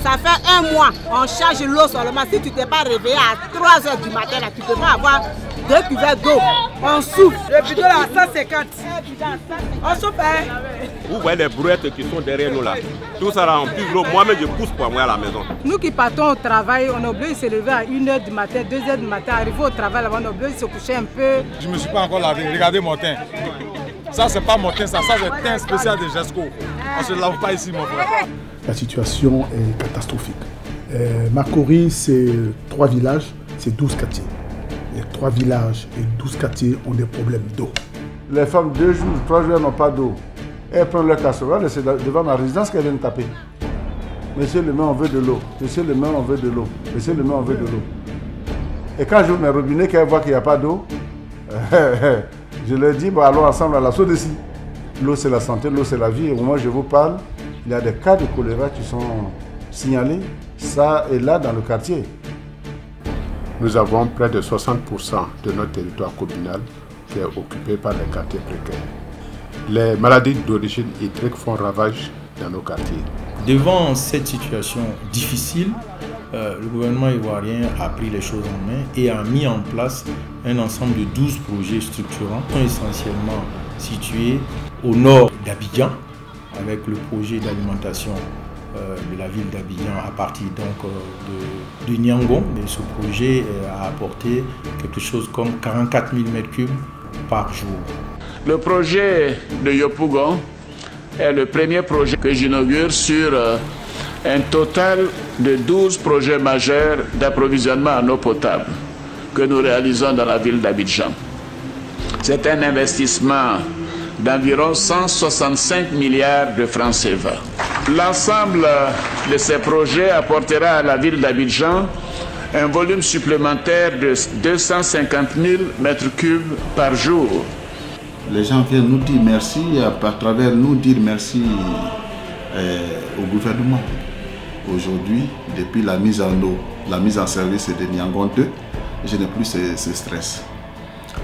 Ça fait un mois, on charge l'eau seulement. Si tu t'es pas réveillé à 3 h du matin, là, tu peux pas avoir 2 cuvettes d'eau. On souffle. Le bidon là à 150. On souffle. Vous voyez les brouettes qui sont derrière nous là. Tout ça là en plus l'eau. Moi-même je pousse pour moi à la maison. Nous qui partons au travail, on est obligé de se lever à 1 h du matin, 2 h du matin, arriver au travail là, on est obligé de se coucher un peu. Je ne me suis pas encore lavé. Regardez mon teint. Ça c'est pas mon teint, ça c'est le teint spécial de Gesco. On ne se lave pas ici mon frère. La situation est catastrophique. Makori, c'est 3 villages, c'est 12 quartiers. Les 3 villages et 12 quartiers ont des problèmes d'eau. Les femmes, 2 jours, 3 jours, n'ont pas d'eau. Elles prennent leur casserole et c'est devant ma résidence qu'elles viennent taper. Monsieur le maire, on veut de l'eau. Monsieur le maire, on veut de l'eau. Monsieur le maire, on veut de l'eau. Et quand j'ouvre mes robinets, qu'elles voient qu'il n'y a pas d'eau, je leur dis, bon, allons ensemble à la sauce d'ici. L'eau, c'est la santé, l'eau, c'est la vie. Et au moment où je vous parle, il y a des cas de choléra qui sont signalés, ça et là, dans le quartier. Nous avons près de 60% de notre territoire communal qui est occupé par les quartiers précaires. Les maladies d'origine hydrique font ravage dans nos quartiers. Devant cette situation difficile, le gouvernement ivoirien a pris les choses en main et a mis en place un ensemble de 12 projets structurants, essentiellement situés au nord d'Abidjan, avec le projet d'alimentation de la ville d'Abidjan à partir donc de Niangon. Et ce projet a apporté quelque chose comme 44 000 m3 par jour. Le projet de Yopougon est le premier projet que j'inaugure sur un total de 12 projets majeurs d'approvisionnement en eau potable que nous réalisons dans la ville d'Abidjan. C'est un investissement d'environ 165 milliards de francs CFA. L'ensemble de ces projets apportera à la ville d'Abidjan un volume supplémentaire de 250 000 m3 par jour. Les gens viennent nous dire merci, à travers nous dire merci au gouvernement. Aujourd'hui, depuis la mise en eau, la mise en service de Niangon 2, je n'ai plus ce stress.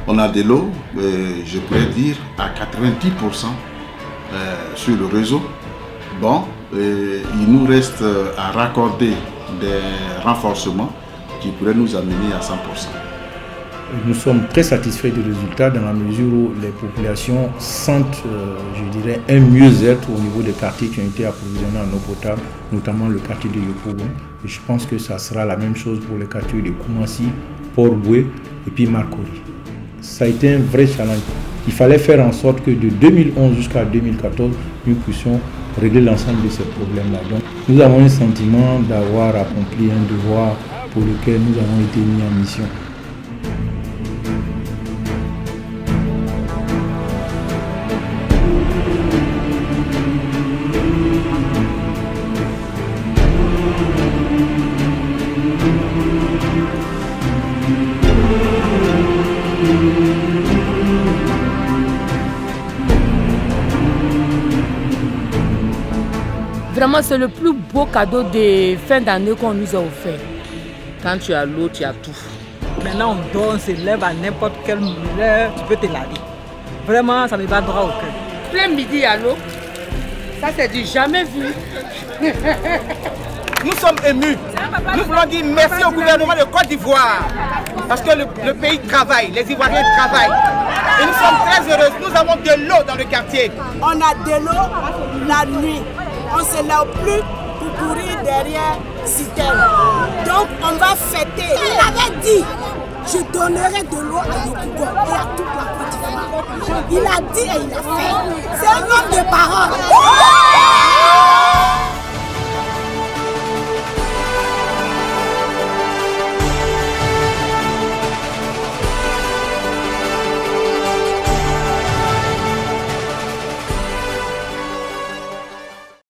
On a de l'eau, je pourrais dire, à 90% sur le réseau. Bon, il nous reste à raccorder des renforcements qui pourraient nous amener à 100%. Nous sommes très satisfaits du résultat dans la mesure où les populations sentent, je dirais, un mieux-être au niveau des quartiers qui ont été approvisionnés en eau potable, notamment le quartier de Yopougon. Et je pense que ça sera la même chose pour les quartiers de Koumassi, Port-Boué et puis Makori. Ça a été un vrai challenge. Il fallait faire en sorte que de 2011 jusqu'à 2014, nous puissions régler l'ensemble de ces problèmes-là. Donc, nous avons un sentiment d'avoir accompli un devoir pour lequel nous avons été mis en mission. Vraiment, c'est le plus beau cadeau de fin d'année qu'on nous a offert. Quand tu as l'eau, tu as tout. Maintenant, on dort, on se lève à n'importe quelle heure, tu peux te laver. Vraiment, ça me va droit au cœur. Plein midi à l'eau, ça c'est du jamais vu. Nous sommes émus. Nous voulons dire merci au gouvernement de Côte d'Ivoire. Parce que le pays travaille, les Ivoiriens travaillent. Et nous sommes très heureux. Nous avons de l'eau dans le quartier. On a de l'eau la nuit. On ne se lève plus pour courir derrière citerne. Donc on va fêter. Il avait dit, je donnerai de l'eau à Yopougon et à toute la Côte d'Ivoire. Il a dit et il a fait. C'est un homme de parole.